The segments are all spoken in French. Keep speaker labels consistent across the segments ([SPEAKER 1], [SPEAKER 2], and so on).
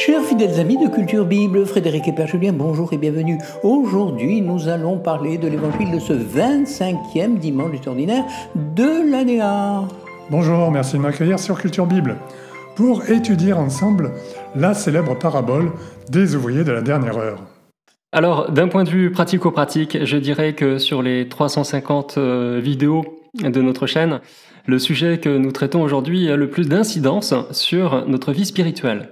[SPEAKER 1] Chers fidèles amis de Culture Bible, Frédéric et Père Julien, bonjour et bienvenue. Aujourd'hui, nous allons parler de l'évangile de ce 25e dimanche extraordinaire de l'année A.
[SPEAKER 2] Bonjour, merci de m'accueillir sur Culture Bible pour étudier ensemble la célèbre parabole des ouvriers de la dernière heure.
[SPEAKER 3] Alors, d'un point de vue pratico-pratique, je dirais que sur les 350 vidéos de notre chaîne, le sujet que nous traitons aujourd'hui a le plus d'incidence sur notre vie spirituelle.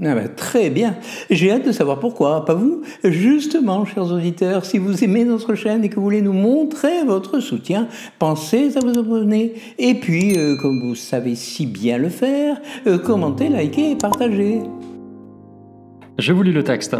[SPEAKER 1] Ah ben, très bien, j'ai hâte de savoir pourquoi, pas vous? Justement, chers auditeurs, si vous aimez notre chaîne et que vous voulez nous montrer votre soutien, pensez à vous abonner. Et puis, comme vous savez si bien le faire, commentez, likez et partagez.
[SPEAKER 3] Je vous lis le texte.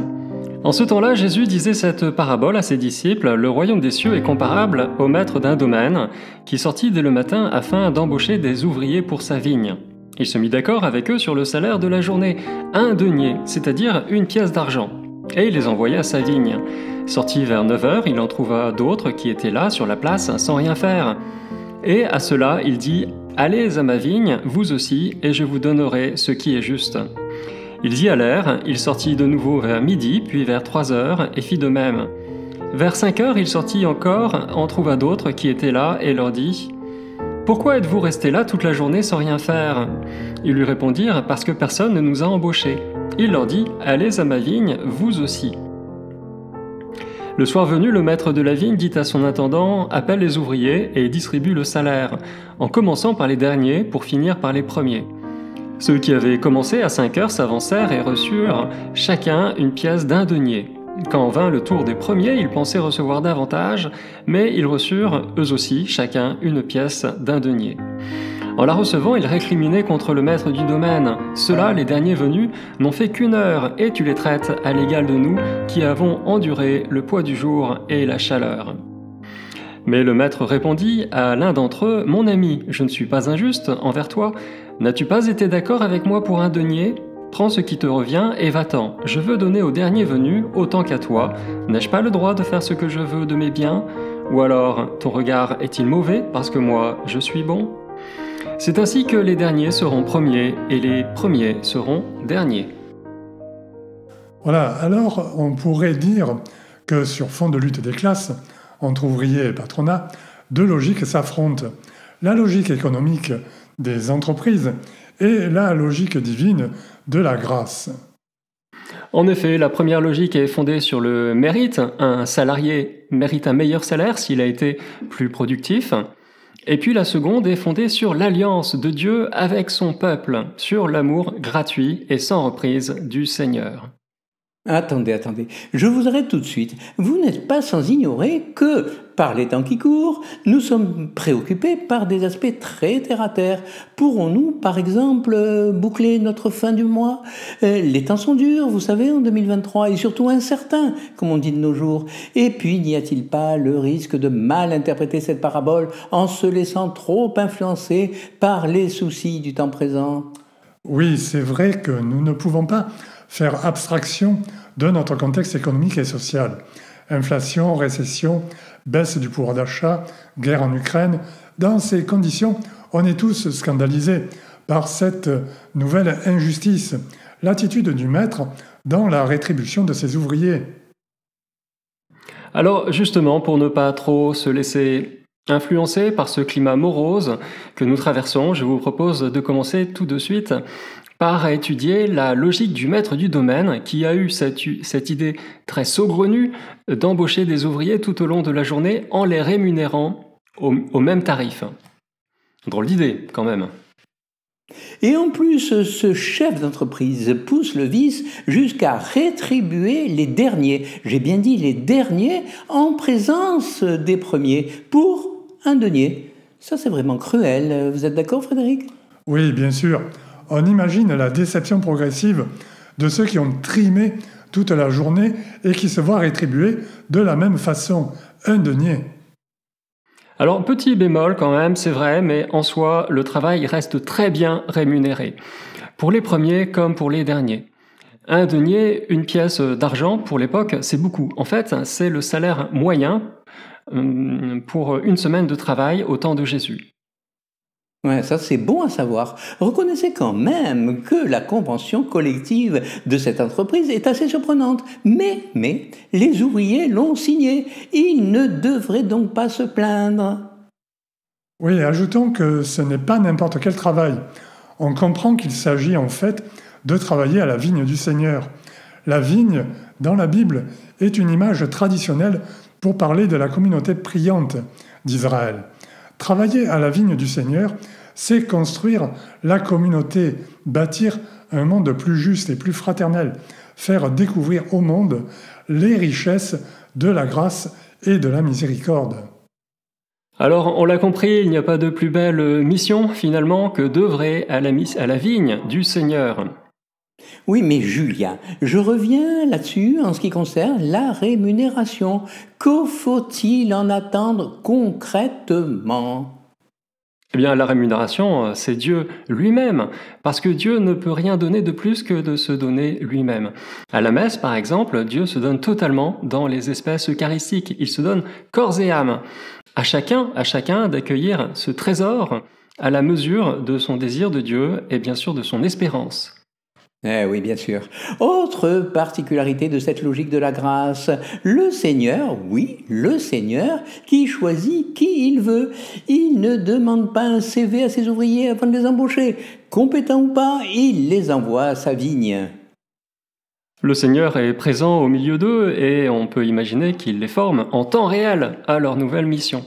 [SPEAKER 3] En ce temps-là, Jésus disait cette parabole à ses disciples. Le royaume des cieux est comparable au maître d'un domaine qui sortit dès le matin afin d'embaucher des ouvriers pour sa vigne. Il se mit d'accord avec eux sur le salaire de la journée, 1 denier, c'est-à-dire 1 pièce d'argent, et il les envoya à sa vigne. Sorti vers 9 heures, il en trouva d'autres qui étaient là sur la place sans rien faire. Et à cela, il dit « Allez à ma vigne, vous aussi, et je vous donnerai ce qui est juste. » Ils y allèrent, il sortit de nouveau vers midi, puis vers 3 heures, et fit de même. Vers 5 heures, il sortit encore, en trouva d'autres qui étaient là, et leur dit « Pourquoi êtes-vous restés là toute la journée sans rien faire ?» Ils lui répondirent « Parce que personne ne nous a embauchés. » Il leur dit « Allez à ma vigne, vous aussi. » Le soir venu, le maître de la vigne dit à son intendant « Appelle les ouvriers et distribue le salaire, en commençant par les derniers pour finir par les premiers. » Ceux qui avaient commencé à 5 heures s'avancèrent et reçurent chacun 1 pièce d'1 denier. Quand vint le tour des premiers, ils pensaient recevoir davantage, mais ils reçurent, eux aussi, chacun 1 pièce d'1 denier. En la recevant, ils récriminaient contre le maître du domaine. Ceux-là, les derniers venus, n'ont fait qu'1 heure, et tu les traites à l'égal de nous, qui avons enduré le poids du jour et la chaleur. Mais le maître répondit à l'un d'entre eux, « Mon ami, je ne suis pas injuste envers toi. N'as-tu pas été d'accord avec moi pour 1 denier ? Prends ce qui te revient et va-t'en. Je veux donner au dernier venu autant qu'à toi. N'ai-je pas le droit de faire ce que je veux de mes biens ? Ou alors, ton regard est-il mauvais parce que moi, je suis bon ? C'est ainsi que les derniers seront premiers et les premiers seront derniers. »
[SPEAKER 2] Voilà, alors on pourrait dire que sur fond de lutte des classes, entre ouvriers et patronat, 2 logiques s'affrontent. La logique économique des entreprises et la logique divine de la grâce.
[SPEAKER 3] En effet, la première logique est fondée sur le mérite. Un salarié mérite un meilleur salaire s'il a été plus productif. Et puis la seconde est fondée sur l'alliance de Dieu avec son peuple, sur l'amour gratuit et sans reprise du Seigneur.
[SPEAKER 1] Attendez, je vous arrête tout de suite. Vous n'êtes pas sans ignorer que, par les temps qui courent, nous sommes préoccupés par des aspects très terre-à-terre. Pourrons-nous, par exemple, boucler notre fin du mois ? Les temps sont durs, vous savez, en 2023, et surtout incertains, comme on dit de nos jours. Et puis, n'y a-t-il pas le risque de mal interpréter cette parabole en se laissant trop influencer par les soucis du temps présent ?
[SPEAKER 2] Oui, c'est vrai que nous ne pouvons pas faire abstraction de notre contexte économique et social. Inflation, récession, baisse du pouvoir d'achat, guerre en Ukraine. Dans ces conditions, on est tous scandalisés par cette nouvelle injustice, l'attitude du maître dans la rétribution de ses ouvriers.
[SPEAKER 3] Alors justement, pour ne pas trop se laisser influencer par ce climat morose que nous traversons, je vous propose de commencer tout de suite par étudier la logique du maître du domaine qui a eu cette idée très saugrenue d'embaucher des ouvriers tout au long de la journée en les rémunérant au même tarif. Drôle d'idée quand même.
[SPEAKER 1] Et en plus, ce chef d'entreprise pousse le vice jusqu'à rétribuer les derniers, j'ai bien dit les derniers, en présence des premiers, pour 1 denier. Ça, c'est vraiment cruel. Vous êtes d'accord, Frédéric ?
[SPEAKER 2] Oui, bien sûr. On imagine la déception progressive de ceux qui ont trimé toute la journée et qui se voient rétribuer de la même façon, 1 denier.
[SPEAKER 3] Alors, petit bémol quand même, c'est vrai, mais en soi, le travail reste très bien rémunéré. Pour les premiers comme pour les derniers. 1 denier, 1 pièce d'argent, pour l'époque, c'est beaucoup. En fait, c'est le salaire moyen pour 1 semaine de travail au temps de Jésus.
[SPEAKER 1] Ouais, ça c'est bon à savoir. Reconnaissez quand même que la convention collective de cette entreprise est assez surprenante. Mais, les ouvriers l'ont signée. Ils ne devraient donc pas se plaindre.
[SPEAKER 2] Oui, ajoutons que ce n'est pas n'importe quel travail. On comprend qu'il s'agit en fait de travailler à la vigne du Seigneur. La vigne, dans la Bible, est une image traditionnelle pour parler de la communauté priante d'Israël. Travailler à la vigne du Seigneur, c'est construire la communauté, bâtir un monde plus juste et plus fraternel, faire découvrir au monde les richesses de la grâce et de la miséricorde.
[SPEAKER 3] Alors, on l'a compris, il n'y a pas de plus belle mission, finalement, que d'œuvrer à la vigne du Seigneur.
[SPEAKER 1] Oui, mais Julien, je reviens là-dessus en ce qui concerne la rémunération. Que faut-il en attendre concrètement ?
[SPEAKER 3] Eh bien, la rémunération, c'est Dieu lui-même, parce que Dieu ne peut rien donner de plus que de se donner lui-même. À la messe, par exemple, Dieu se donne totalement dans les espèces eucharistiques. Il se donne corps et âme. À chacun d'accueillir ce trésor à la mesure de son désir de Dieu et bien sûr de son espérance.
[SPEAKER 1] Eh oui, bien sûr. Autre particularité de cette logique de la grâce, le Seigneur, qui choisit qui il veut. Il ne demande pas un CV à ses ouvriers avant de les embaucher. Compétents ou pas, il les envoie à sa vigne.
[SPEAKER 3] Le Seigneur est présent au milieu d'eux et on peut imaginer qu'il les forme en temps réel à leur nouvelle mission.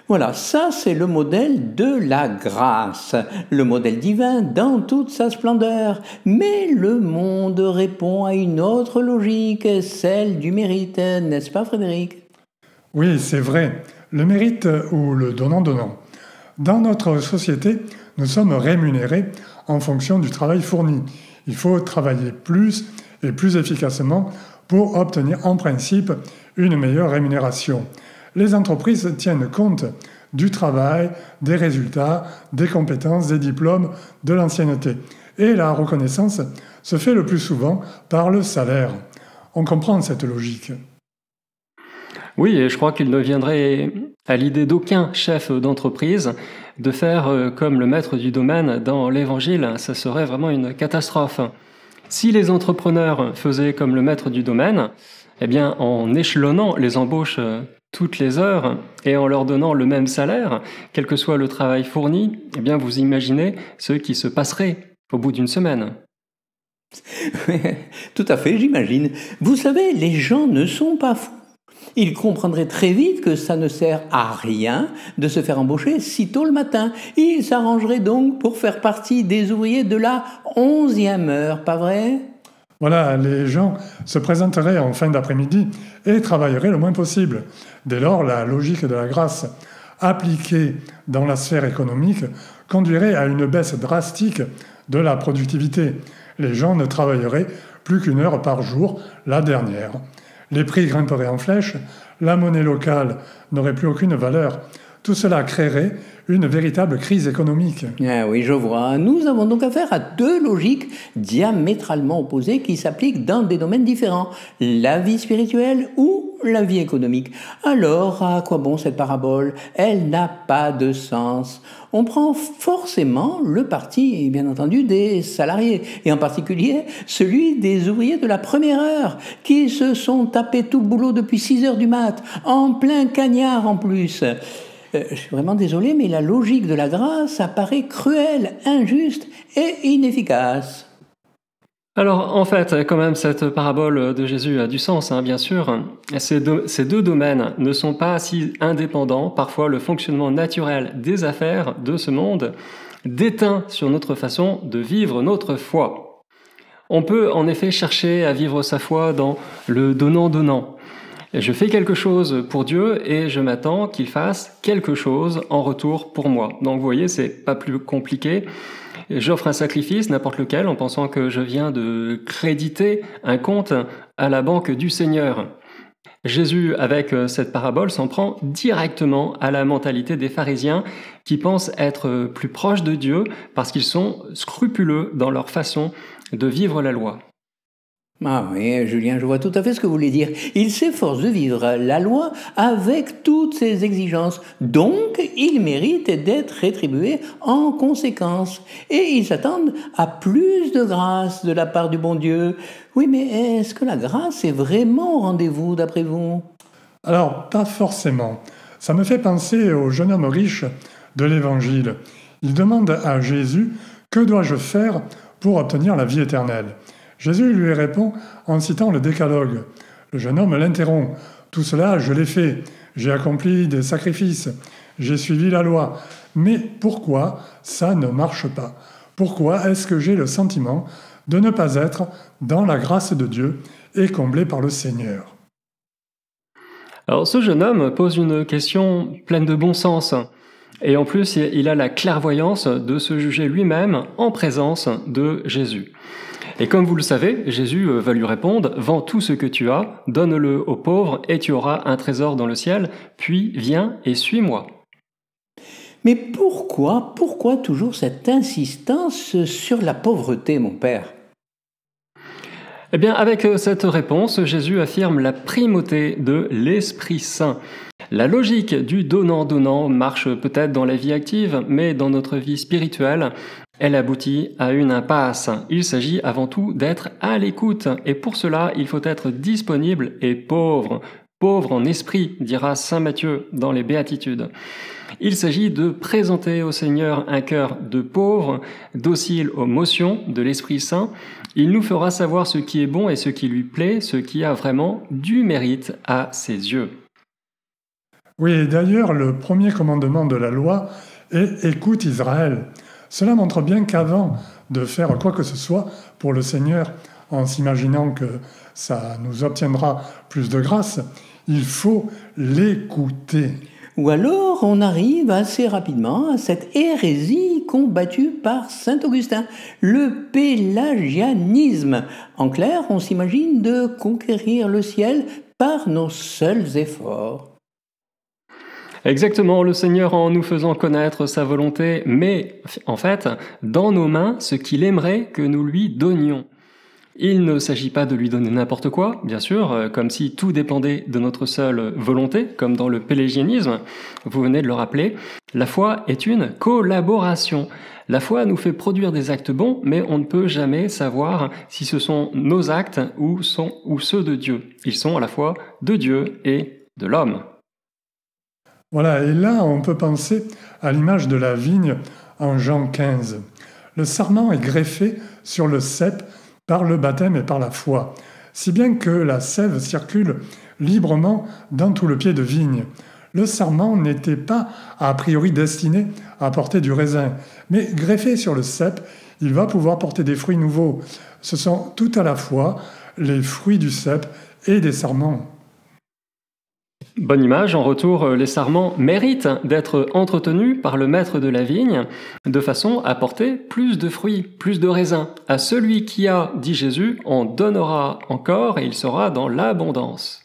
[SPEAKER 1] Voilà, ça c'est le modèle de la grâce, le modèle divin dans toute sa splendeur. Mais le monde répond à une autre logique, celle du mérite, n'est-ce pas Frédéric ?
[SPEAKER 2] Oui, c'est vrai, le mérite ou le donnant-donnant. Dans notre société, nous sommes rémunérés en fonction du travail fourni. Il faut travailler plus et plus efficacement pour obtenir en principe une meilleure rémunération. Les entreprises tiennent compte du travail, des résultats, des compétences, des diplômes, de l'ancienneté. Et la reconnaissance se fait le plus souvent par le salaire. On comprend cette logique.
[SPEAKER 3] Oui, et je crois qu'il ne viendrait à l'idée d'aucun chef d'entreprise de faire comme le maître du domaine dans l'Évangile. Ça serait vraiment une catastrophe. Si les entrepreneurs faisaient comme le maître du domaine, eh bien, en échelonnant les embauches toutes les heures et en leur donnant le même salaire, quel que soit le travail fourni, eh bien, vous imaginez ce qui se passerait au bout d'une semaine.
[SPEAKER 1] Tout à fait, j'imagine. Vous savez, les gens ne sont pas fous. Ils comprendraient très vite que ça ne sert à rien de se faire embaucher si tôt le matin. Ils s'arrangeraient donc pour faire partie des ouvriers de la 11e heure, pas vrai ?
[SPEAKER 2] Voilà, les gens se présenteraient en fin d'après-midi et travailleraient le moins possible. Dès lors, la logique de la grâce appliquée dans la sphère économique conduirait à une baisse drastique de la productivité. Les gens ne travailleraient plus qu'1 heure par jour, la dernière. Les prix grimperaient en flèche, la monnaie locale n'aurait plus aucune valeur. Tout cela créerait une véritable crise économique.
[SPEAKER 1] Ah oui, je vois. Nous avons donc affaire à deux logiques diamétralement opposées qui s'appliquent dans des domaines différents, la vie spirituelle ou la vie économique. Alors, à quoi bon cette parabole ? Elle n'a pas de sens. On prend forcément le parti, bien entendu, des salariés, et en particulier celui des ouvriers de la première heure, qui se sont tapés tout le boulot depuis 6 heures du mat', en plein cagnard en plus. Je suis vraiment désolé, mais la logique de la grâce apparaît cruelle, injuste et inefficace.
[SPEAKER 3] Alors, en fait, quand même, cette parabole de Jésus a du sens, bien sûr. Ces deux domaines ne sont pas si indépendants. Parfois, le fonctionnement naturel des affaires de ce monde déteint sur notre façon de vivre notre foi. On peut en effet chercher à vivre sa foi dans le donnant-donnant. Je fais quelque chose pour Dieu et je m'attends qu'il fasse quelque chose en retour pour moi. Donc vous voyez, c'est pas plus compliqué. J'offre un sacrifice, n'importe lequel, en pensant que je viens de créditer un compte à la banque du Seigneur. Jésus, avec cette parabole, s'en prend directement à la mentalité des pharisiens qui pensent être plus proches de Dieu parce qu'ils sont scrupuleux dans leur façon de vivre la loi.
[SPEAKER 1] Ah oui, Julien, je vois tout à fait ce que vous voulez dire. Il s'efforce de vivre la loi avec toutes ses exigences, donc il mérite d'être rétribué en conséquence. Et ils s'attendent à plus de grâce de la part du bon Dieu. Oui, mais est-ce que la grâce est vraiment au rendez-vous d'après vous?
[SPEAKER 2] Alors, pas forcément. Ça me fait penser au jeune homme riche de l'Évangile. Il demande à Jésus « Que dois-je faire pour obtenir la vie éternelle ?» Jésus lui répond en citant le Décalogue. Le jeune homme l'interrompt. « Tout cela, je l'ai fait. J'ai accompli des sacrifices. J'ai suivi la loi. Mais pourquoi ça ne marche pas? Pourquoi est-ce que j'ai le sentiment de ne pas être dans la grâce de Dieu et comblé par le Seigneur ?»
[SPEAKER 3] Alors ce jeune homme pose une question pleine de bon sens. Et en plus, il a la clairvoyance de se juger lui-même en présence de Jésus. Et comme vous le savez, Jésus va lui répondre « Vends tout ce que tu as, donne-le aux pauvres, et tu auras un trésor dans le ciel, puis viens et suis-moi. »
[SPEAKER 1] Mais pourquoi toujours cette insistance sur la pauvreté, mon père?
[SPEAKER 3] Eh bien, avec cette réponse, Jésus affirme la primauté de l'Esprit Saint. La logique du donnant-donnant marche peut-être dans la vie active, mais dans notre vie spirituelle, elle aboutit à une impasse. Il s'agit avant tout d'être à l'écoute, et pour cela, il faut être disponible et pauvre. Pauvre en esprit, dira saint Matthieu dans les Béatitudes. Il s'agit de présenter au Seigneur un cœur de pauvre, docile aux motions de l'Esprit Saint. Il nous fera savoir ce qui est bon et ce qui lui plaît, ce qui a vraiment du mérite à ses yeux.
[SPEAKER 2] Oui, et d'ailleurs, le premier commandement de la loi est « Écoute Israël ». Cela montre bien qu'avant de faire quoi que ce soit pour le Seigneur, en s'imaginant que ça nous obtiendra plus de grâce, il faut l'écouter.
[SPEAKER 1] Ou alors on arrive assez rapidement à cette hérésie combattue par saint Augustin, le pélagianisme. En clair, on s'imagine de conquérir le ciel par nos seuls efforts.
[SPEAKER 3] Exactement, le Seigneur en nous faisant connaître sa volonté, mais en fait, dans nos mains, ce qu'il aimerait que nous lui donnions. Il ne s'agit pas de lui donner n'importe quoi, bien sûr, comme si tout dépendait de notre seule volonté, comme dans le pélagianisme. Vous venez de le rappeler. La foi est une collaboration. La foi nous fait produire des actes bons, mais on ne peut jamais savoir si ce sont nos actes ou ceux de Dieu. Ils sont à la fois de Dieu et de l'homme.
[SPEAKER 2] Voilà, et là, on peut penser à l'image de la vigne en Jean 15. Le sarment est greffé sur le cep par le baptême et par la foi, si bien que la sève circule librement dans tout le pied de vigne. Le sarment n'était pas a priori destiné à porter du raisin, mais greffé sur le cep, il va pouvoir porter des fruits nouveaux. Ce sont tout à la fois les fruits du cep et des sarments.
[SPEAKER 3] Bonne image, en retour, les sarments méritent d'être entretenus par le maître de la vigne de façon à porter plus de fruits, plus de raisins. À celui qui a, dit Jésus, on donnera encore et il sera dans l'abondance.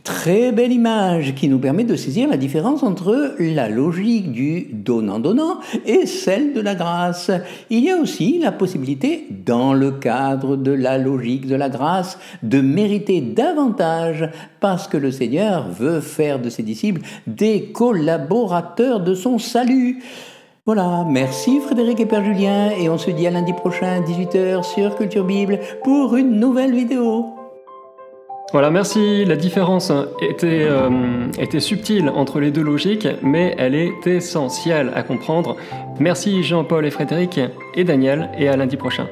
[SPEAKER 1] Très belle image qui nous permet de saisir la différence entre la logique du donnant-donnant et celle de la grâce. Il y a aussi la possibilité, dans le cadre de la logique de la grâce, de mériter davantage parce que le Seigneur veut faire de ses disciples des collaborateurs de son salut. Voilà, merci Frédéric et Père Julien et on se dit à lundi prochain 18h sur Culture Bible pour une nouvelle vidéo.
[SPEAKER 3] Voilà, merci. La différence était subtile entre les deux logiques, mais elle est essentielle à comprendre. Merci Jean-Paul et Frédéric et Daniel, et à lundi prochain.